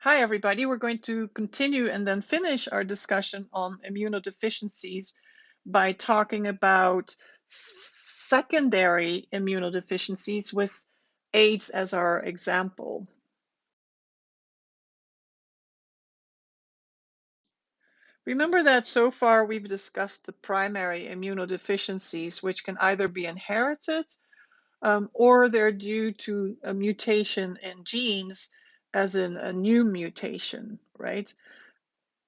Hi, everybody. We're going to continue and then finish our discussion on immunodeficiencies by talking about secondary immunodeficiencies with AIDS as our example. Remember that so far we've discussed the primary immunodeficiencies, which can either be inherited or they're due to a mutation in genes, as in a new mutation, right?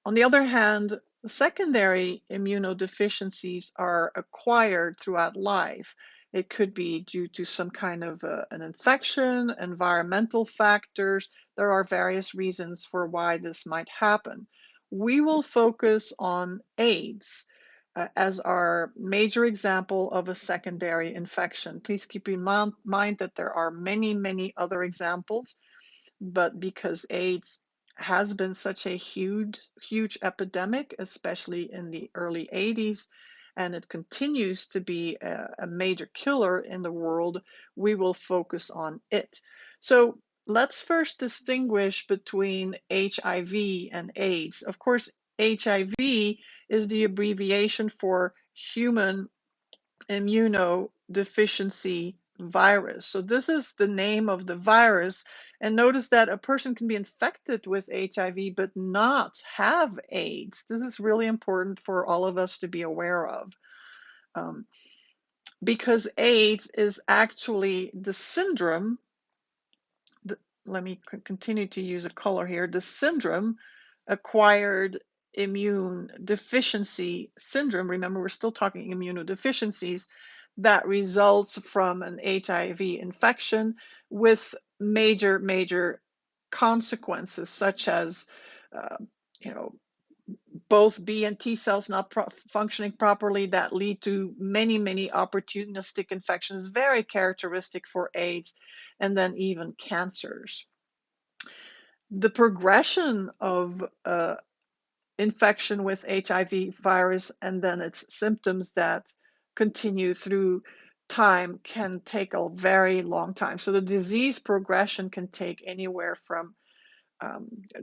On the other hand, secondary immunodeficiencies are acquired throughout life. It could be due to some kind of an infection, environmental factors. There are various reasons for why this might happen. We will focus on AIDS as our major example of a secondary infection. Please keep in mind that there are many, many other examples, but because AIDS has been such a huge epidemic, especially in the early 80s, and it continues to be a major killer in the world, we will focus on it. So let's first distinguish between HIV and AIDS. Of course, HIV is the abbreviation for human immunodeficiency virus. So this is the name of the virus. And notice that a person can be infected with HIV but not have AIDS. This is really important for all of us to be aware of. Um, because AIDS is actually the syndrome, let me continue to use a color here, the syndrome, acquired immune deficiency syndrome. Remember, we're still talking immunodeficiencies that results from an HIV infection with major consequences, such as, uh, you know, both B and T cells not functioning properly that lead to many opportunistic infections, very characteristic for AIDS, and then even cancers. The progression of infection with HIV virus and then its symptoms that continue through time can take a very long time. So the disease progression can take anywhere from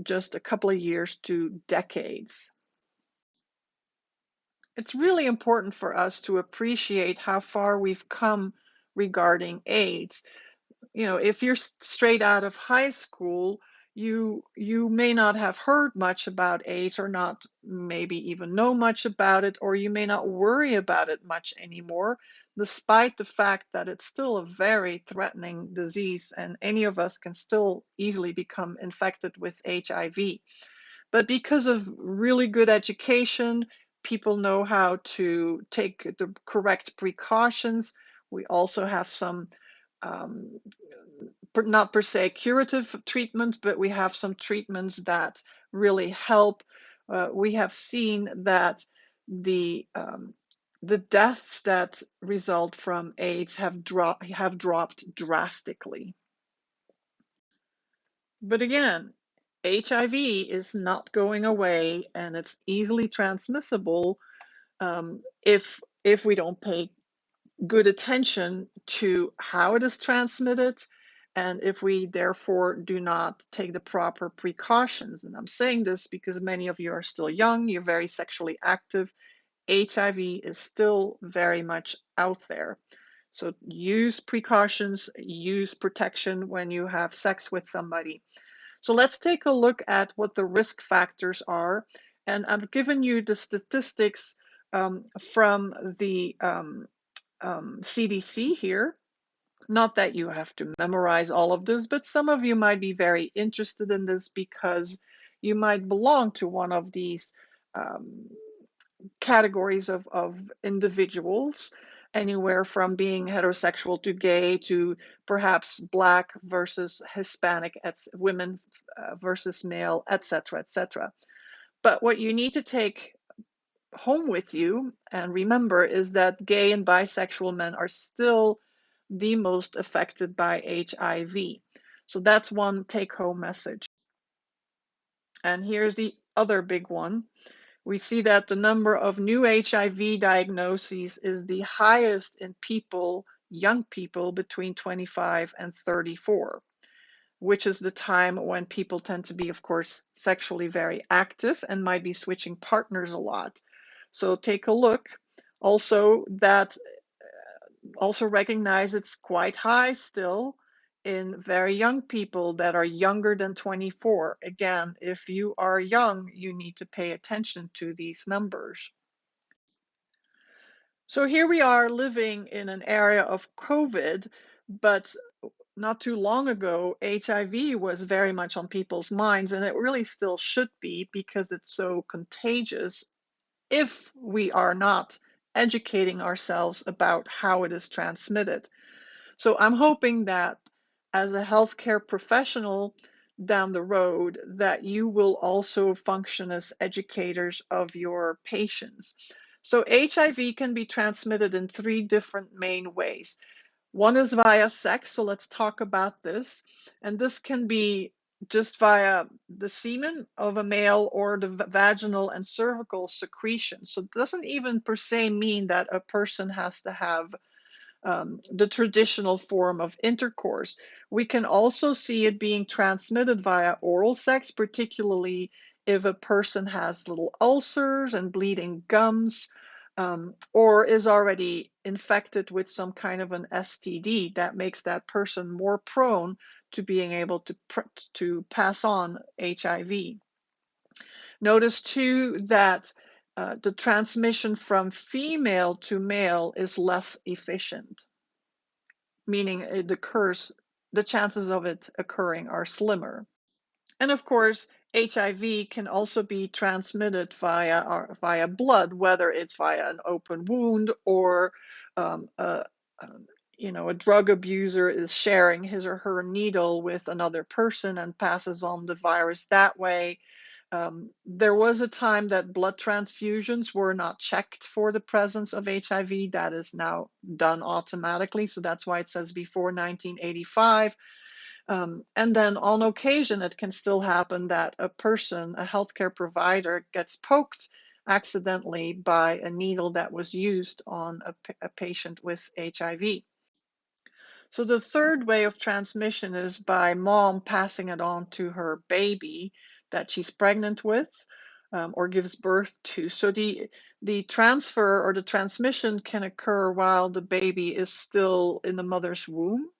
just a couple of years to decades. It's really important for us to appreciate how far we've come regarding AIDS. You know, if you're straight out of high school, you may not have heard much about AIDS or not maybe even know much about it, or you may not worry about it much anymore, despite the fact that it's still a very threatening disease and any of us can still easily become infected with HIV. But because of really good education, people know how to take the correct precautions. We also have some um, not per se curative treatments, but we have some treatments that really help. We have seen that the um, the deaths that result from AIDS have dropped drastically. But again, HIV is not going away, and it's easily transmissible if we don't pay good attention to how it is transmitted, and if we therefore do not take the proper precautions. And I'm saying this because many of you are still young, you're very sexually active. HIV is still very much out there. So use precautions, use protection when you have sex with somebody. So let's take a look at what the risk factors are. And I've given you the statistics from the CDC here. Not that you have to memorize all of this, but some of you might be very interested in this because you might belong to one of these um, categories of individuals, anywhere from being heterosexual to gay to perhaps Black versus Hispanic, women versus male, etc., etc. But what you need to take home with you and remember is that gay and bisexual men are still the most affected by HIV. So that's one take home message. And here's the other big one. We see that the number of new HIV diagnoses is the highest in people, young people between 25 and 34. which is the time when people tend to be, of course, sexually very active and might be switching partners a lot. So take a look. Also, that also recognize it's quite high still in very young people that are younger than 24. Again, if you are young, you need to pay attention to these numbers. So here we are living in an area of COVID, but not too long ago, HIV was very much on people's minds, and it really still should be because it's so contagious if we are not educating ourselves about how it is transmitted. So I'm hoping that as a healthcare professional down the road, that you will also function as educators of your patients. So HIV can be transmitted in three different main ways. One is via sex, so let's talk about this. And this can be just via the semen of a male or the vaginal and cervical secretion. So it doesn't even per se mean that a person has to have the traditional form of intercourse. We can also see it being transmitted via oral sex, particularly if a person has little ulcers and bleeding gums, or is already infected with some kind of an STD that makes that person more prone to being able to pass on HIV. Notice too that the transmission from female to male is less efficient, meaning it occurs, the chances of it occurring are slimmer. And of course, HIV can also be transmitted via blood, whether it's via an open wound or um, a, a drug abuser is sharing his or her needle with another person and passes on the virus that way. There was a time that blood transfusions were not checked for the presence of HIV. That is now done automatically. So that's why it says before 1985. And then on occasion, it can still happen that a person, a healthcare provider, gets poked accidentally by a needle that was used on a patient with HIV. So the third way of transmission is by mom passing it on to her baby that she's pregnant with, or gives birth to. So the transfer or the transmission can occur while the baby is still in the mother's womb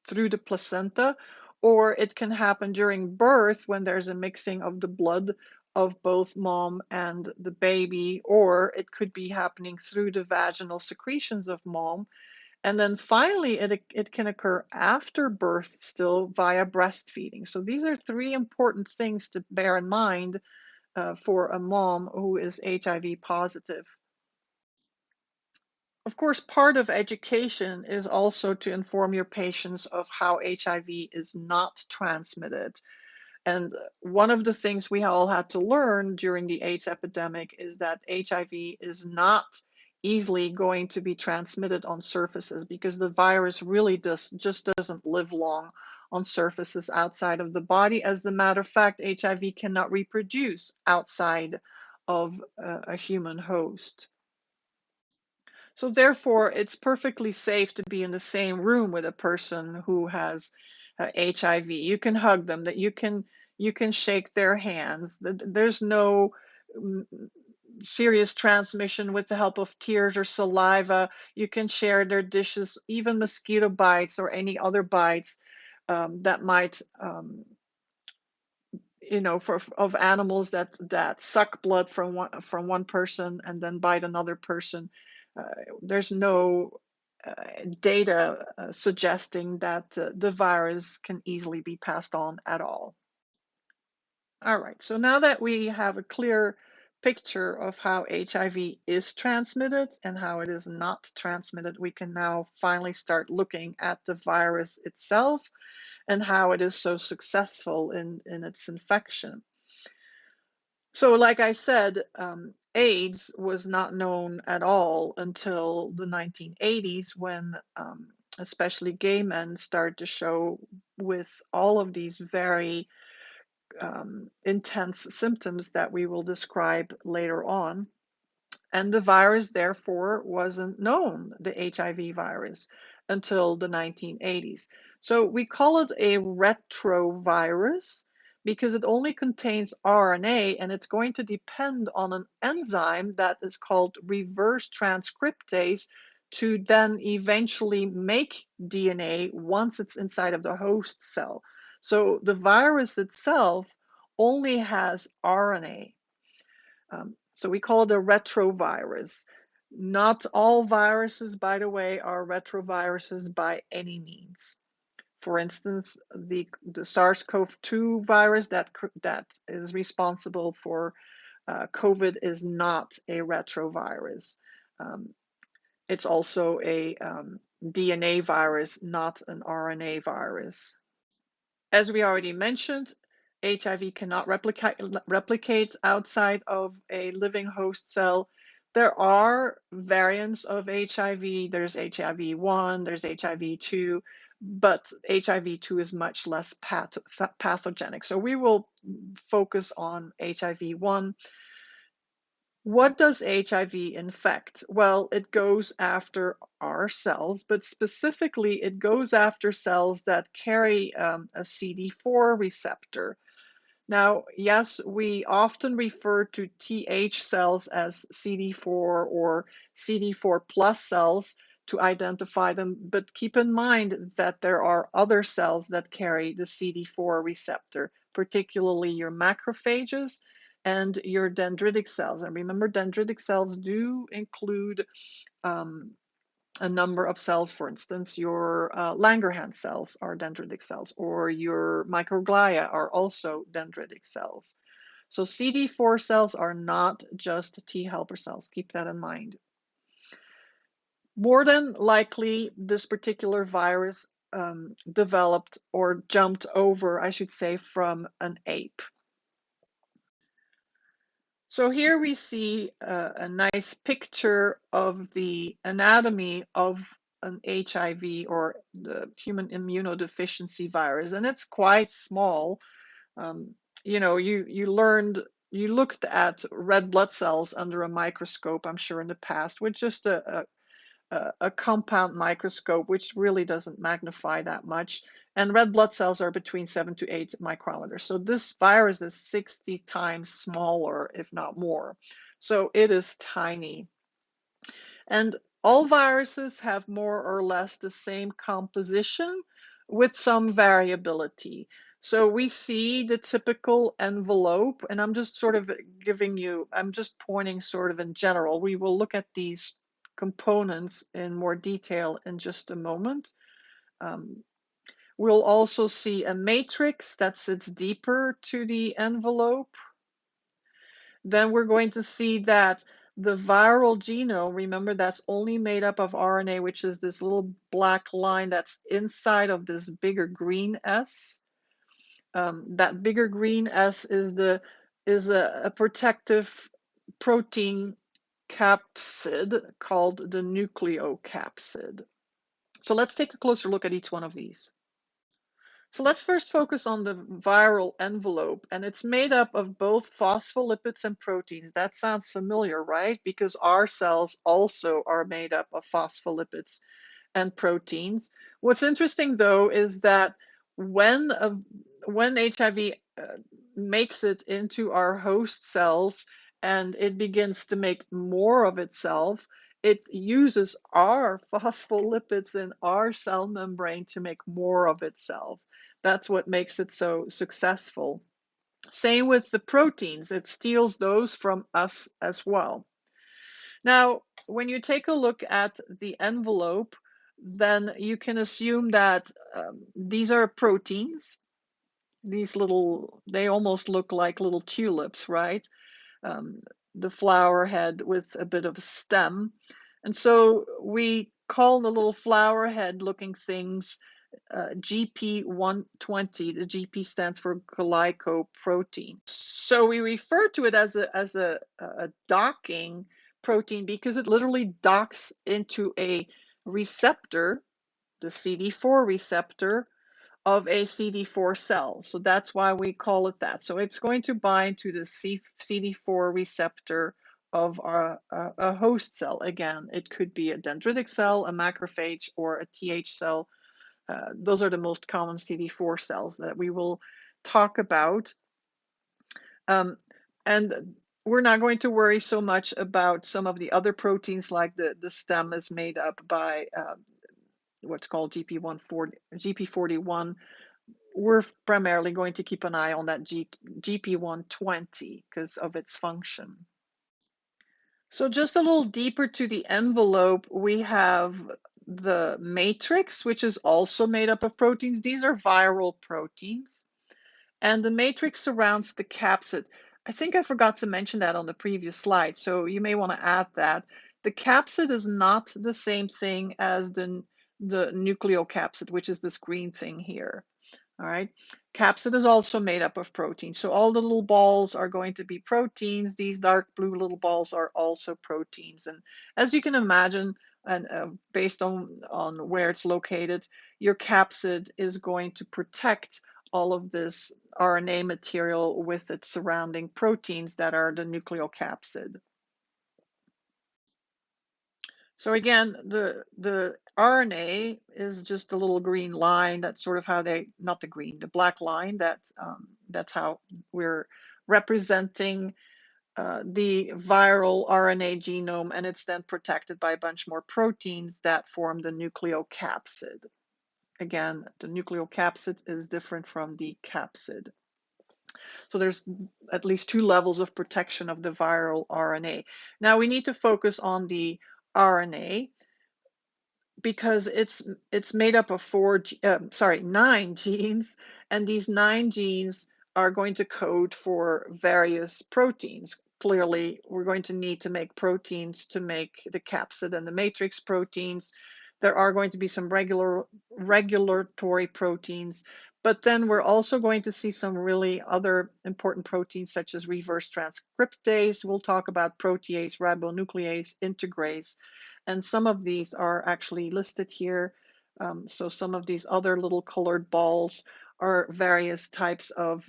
through the placenta, or it can happen during birth when there's a mixing of the blood of both mom and the baby, or it could be happening through the vaginal secretions of mom. And then finally, it can occur after birth still via breastfeeding. So these are three important things to bear in mind for a mom who is HIV positive. Of course, part of education is also to inform your patients of how HIV is not transmitted. And one of the things we all had to learn during the AIDS epidemic is that HIV is not easily going to be transmitted on surfaces because the virus really just doesn't live long on surfaces outside of the body. As a matter of fact, HIV cannot reproduce outside of a human host. So therefore, it's perfectly safe to be in the same room with a person who has HIV. You can hug them, that you can shake their hands. There's no mm, serious transmission with the help of tears or saliva. You can share their dishes, even mosquito bites or any other bites that might for of animals that suck blood from one person and then bite another person. Uh, there's no uh, data suggesting that the virus can easily be passed on at all. All right, so now that we have a clear picture of how HIV is transmitted and how it is not transmitted, we can now finally start looking at the virus itself and how it is so successful in its infection. So, like I said, AIDS was not known at all until the 1980s when especially gay men started to show with all of these very intense symptoms that we will describe later on. And the virus, therefore, wasn't known, the HIV virus, until the 1980s. So we call it a retrovirus because it only contains RNA, and it's going to depend on an enzyme that is called reverse transcriptase to then eventually make DNA once it's inside of the host cell. So the virus itself only has RNA. So we call it a retrovirus. Not all viruses, by the way, are retroviruses by any means. For instance, the SARS-CoV-2 virus that is responsible for COVID is not a retrovirus. Um, it's also a DNA virus, not an RNA virus. As we already mentioned, HIV cannot replicate outside of a living host cell. There are variants of HIV. There's HIV-1, there's HIV-2, but HIV-2 is much less pathogenic. So we will focus on HIV-1. What does HIV infect? Well, it goes after our cells, but specifically it goes after cells that carry a CD4 receptor. Now, yes, we often refer to Th cells as CD4 or CD4 plus cells to identify them, but keep in mind that there are other cells that carry the CD4 receptor, particularly your macrophages and your dendritic cells. And remember, dendritic cells do include a number of cells. For instance, your Langerhans cells are dendritic cells, or your microglia are also dendritic cells. So CD4 cells are not just T helper cells. Keep that in mind. More than likely, this particular virus developed or jumped over, I should say, from an ape. So here we see a nice picture of the anatomy of an HIV or the human immunodeficiency virus, and it's quite small. You know, you looked at red blood cells under a microscope, I'm sure in the past, with just a compound microscope, which really doesn't magnify that much. And red blood cells are between 7 to 8 micrometers. So this virus is 60 times smaller, if not more. So it is tiny. And all viruses have more or less the same composition with some variability. So we see the typical envelope, and I'm just sort of I'm just pointing sort of in general. We will look at these components in more detail in just a moment. We'll also see a matrix that sits deeper to the envelope. Then we're going to see that the viral genome, remember that's only made up of RNA, which is this little black line that's inside of this bigger green S. That bigger green S is a protective protein capsid called the nucleocapsid. So let's take a closer look at each one of these. So let's first focus on the viral envelope, and it's made up of both phospholipids and proteins. That sounds familiar, right? Because our cells also are made up of phospholipids and proteins. What's interesting, though, is that when HIV makes it into our host cells and it begins to make more of itself, it uses our phospholipids in our cell membrane to make more of itself. That's what makes it so successful. Same with the proteins, it steals those from us as well. Now, when you take a look at the envelope, then you can assume that these are proteins. These little, they almost look like little tulips, right? The flower head with a bit of a stem. And so we call the little flower head looking things GP120. The GP stands for glycoprotein. So we refer to it as a docking protein because it literally docks into a receptor, the CD4 receptor, of a CD4 cell. So that's why we call it that. So it's going to bind to the CD4 receptor of a host cell. Again, it could be a dendritic cell, a macrophage, or a Th cell. those are the most common CD4 cells that we will talk about. Um, and we're not going to worry so much about some of the other proteins, like the stem is made up by what's called GP41. We're primarily going to keep an eye on that GP120 because of its function. So just a little deeper to the envelope, we have the matrix, which is also made up of proteins. These are viral proteins. And the matrix surrounds the capsid. I think I forgot to mention that on the previous slide, so you may want to add that. The capsid is not the same thing as the nucleocapsid, which is this green thing here. All right. Capsid is also made up of protein. So all the little balls are going to be proteins. These dark blue little balls are also proteins. And as you can imagine, and based on where it's located, your capsid is going to protect all of this RNA material with its surrounding proteins that are the nucleocapsid. So again, the RNA is just a little green line. That's sort of how they, not the green, the black line. That's how we're representing the viral RNA genome, and it's then protected by a bunch more proteins that form the nucleocapsid. Again, the nucleocapsid is different from the capsid. So there's at least two levels of protection of the viral RNA. Now we need to focus on the RNA because it's made up of 9 genes, and these 9 genes are going to code for various proteins. Clearly, we're going to need to make proteins to make the capsid and the matrix proteins. There are going to be some regulatory proteins, but then we're also going to see some really other important proteins such as reverse transcriptase. We'll talk about protease, ribonuclease, integrase, and some of these are actually listed here. So some of these other little colored balls are various types of,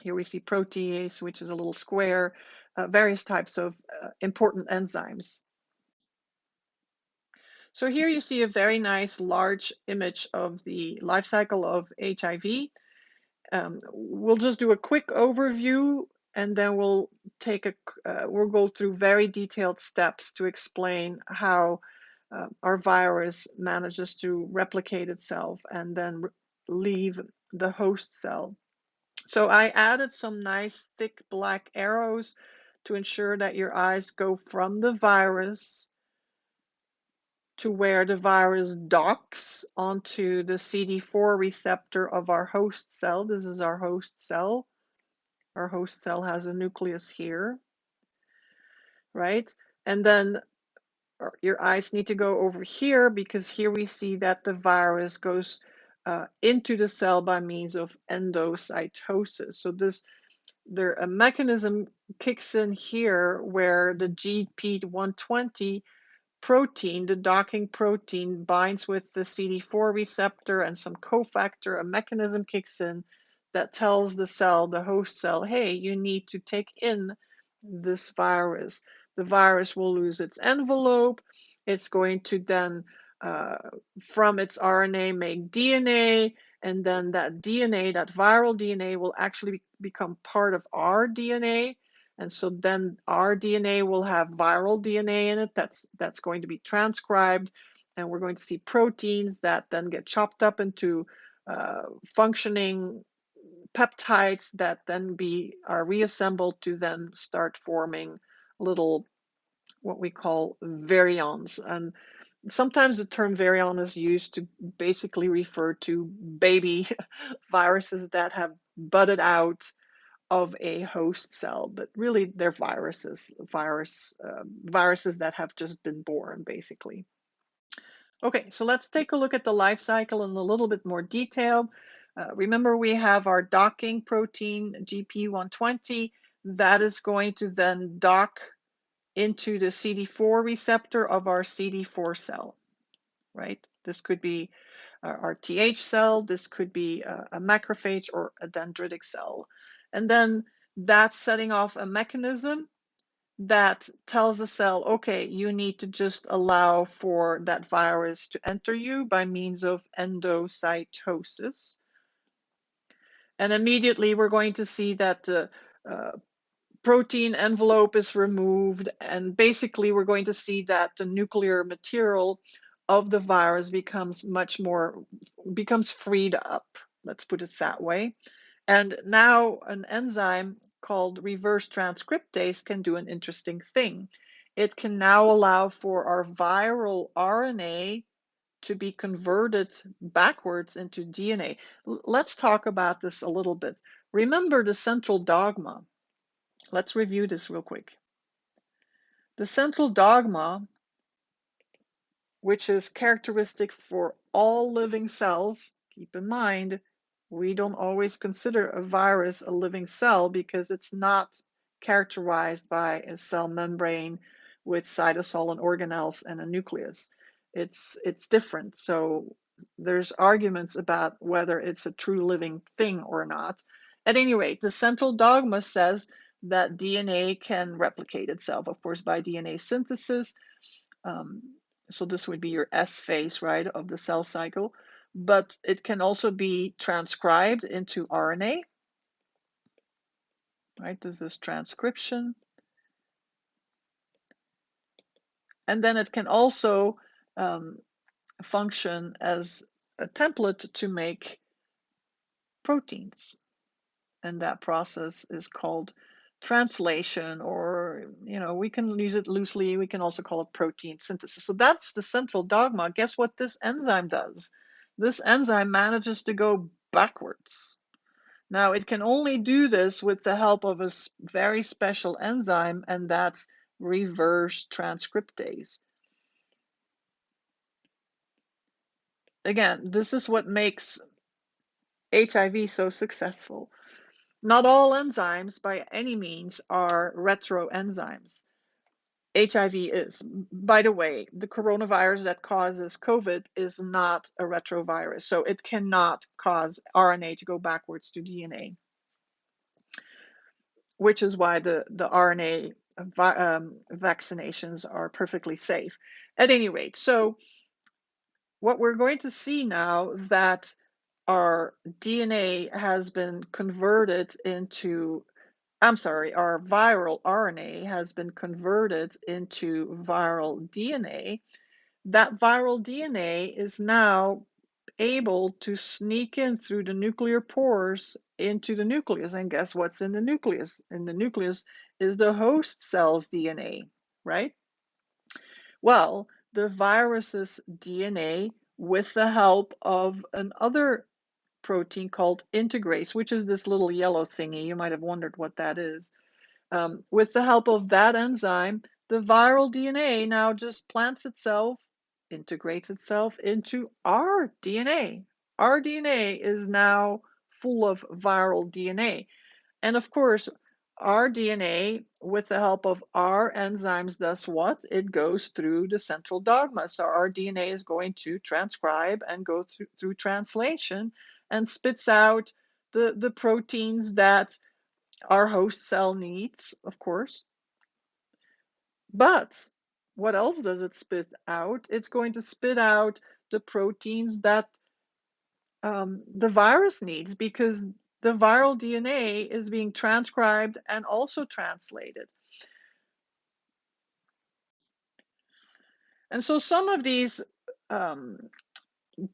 here we see protease, which is a little square, various types of important enzymes. So here you see a very nice large image of the life cycle of HIV. We'll just do a quick overview, and then we'll go through very detailed steps to explain how our virus manages to replicate itself and then leave the host cell. So I added some nice thick black arrows to ensure that your eyes go from the virus to where the virus docks onto the CD4 receptor of our host cell. This is our host cell. Our host cell has a nucleus here, right? And then your eyes need to go over here because here we see that the virus goes into the cell by means of endocytosis. So a mechanism kicks in here where the GP120 protein, the docking protein, binds with the CD4 receptor and some cofactor. A mechanism kicks in that tells the cell, the host cell, hey, you need to take in this virus. The virus will lose its envelope. It's going to then, from its RNA, make DNA, and then that DNA, that viral DNA, will actually become part of our DNA. And so then our DNA will have viral DNA in it that's going to be transcribed, and we're going to see proteins that then get chopped up into functioning peptides that then are reassembled to then start forming little, what we call virions. And sometimes the term virion is used to basically refer to baby viruses that have budded out of a host cell, but really they're viruses that have just been born, basically. Okay, so let's take a look at the life cycle in a little bit more detail. Remember, we have our docking protein, GP120, that is going to then dock into the CD4 receptor of our CD4 cell, right? This could be our TH cell, this could be a macrophage or a dendritic cell. And then that's setting off a mechanism that tells the cell, okay, you need to just allow for that virus to enter you by means of endocytosis. And immediately we're going to see that the uh, protein envelope is removed, and basically we're going to see that the nuclear material of the virus becomes freed up. Let's put it that way. And now an enzyme called reverse transcriptase can do an interesting thing. It can now allow for our viral RNA to be converted backwards into DNA. Let's talk about this a little bit. Remember the central dogma. Let's review this real quick. The central dogma, which is characteristic for all living cells, keep in mind, we don't always consider a virus a living cell because it's not characterized by a cell membrane with cytosol and organelles and a nucleus. It's different. So there's arguments about whether it's a true living thing or not. At any rate, the central dogma says that DNA can replicate itself, of course, by DNA synthesis. Um, so this would be your S phase, right, of the cell cycle. But it can also be transcribed into RNA, right? This is transcription. And then it can also function as a template to make proteins. And that process is called translation, or we can use it loosely. We can also call it protein synthesis. So that's the central dogma. Guess what this enzyme does? This enzyme manages to go backwards. Now it can only do this with the help of a very special enzyme, and that's reverse transcriptase. Again, this is what makes HIV so successful. Not all enzymes by any means are retroenzymes. HIV is. By the way, the coronavirus that causes COVID is not a retrovirus, so it cannot cause RNA to go backwards to DNA, which is why the RNA vaccinations are perfectly safe. At any rate, so what we're going to see now that our DNA has been converted into our viral RNA has been converted into viral DNA. That viral DNA is now able to sneak in through the nuclear pores into the nucleus. And guess what's in the nucleus? In the nucleus is the host cell's DNA, right? Well, the virus's DNA, with the help of another protein called integrase, which is this little yellow thingy. You might have wondered what that is. With the help of that enzyme, the viral DNA now just plants itself, integrates itself into our DNA. Our DNA is now full of viral DNA. And of course, our DNA, with the help of our enzymes, does what? It goes through the central dogma. So our DNA is going to transcribe and go through translation and spits out the proteins that our host cell needs, of course. But what else does it spit out? It's going to spit out the proteins that the virus needs, because the viral DNA is being transcribed and also translated. And so some of these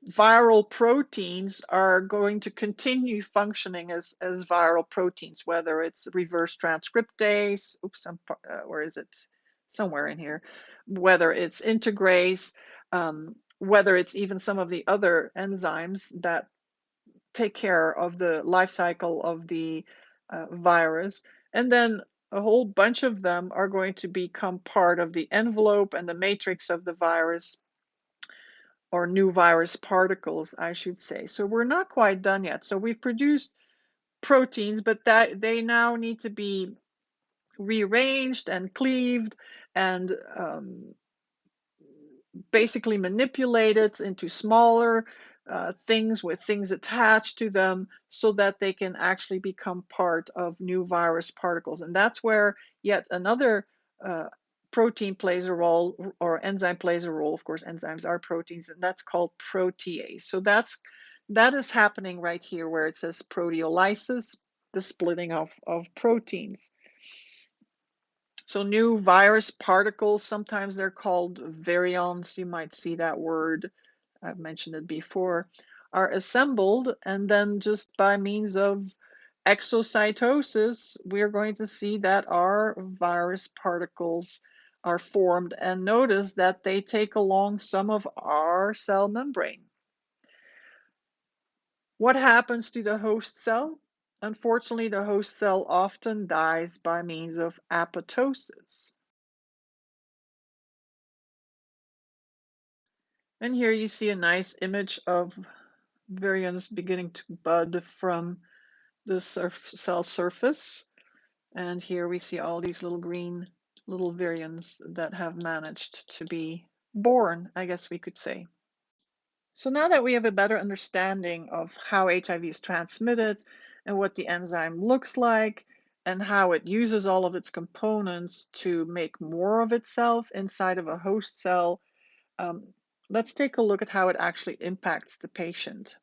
viral proteins are going to continue functioning as viral proteins, whether it's reverse transcriptase, where is it? Somewhere in here, whether it's integrase, whether it's even some of the other enzymes that take care of the life cycle of the virus. And then a whole bunch of them are going to become part of the envelope and the matrix of the virus, or new virus particles, I should say. So we're not quite done yet. So we've produced proteins, but that they now need to be rearranged and cleaved and basically manipulated into smaller things with things attached to them so that they can actually become part of new virus particles. And that's where yet another protein plays a role, or enzyme plays a role. Of course, enzymes are proteins, and that's called protease. So that is happening right here where it says proteolysis, the splitting of proteins. So new virus particles, sometimes they're called virions. You might see that word. I've mentioned it before, are assembled, and then just by means of exocytosis, we're going to see that our virus particles are formed. And notice that they take along some of our cell membrane. What happens to the host cell? Unfortunately, the host cell often dies by means of apoptosis. And here you see a nice image of virions beginning to bud from the cell surface. And here we see all these little green little virions that have managed to be born, I guess we could say. So now that we have a better understanding of how HIV is transmitted and what the enzyme looks like and how it uses all of its components to make more of itself inside of a host cell, um, let's take a look at how it actually impacts the patient.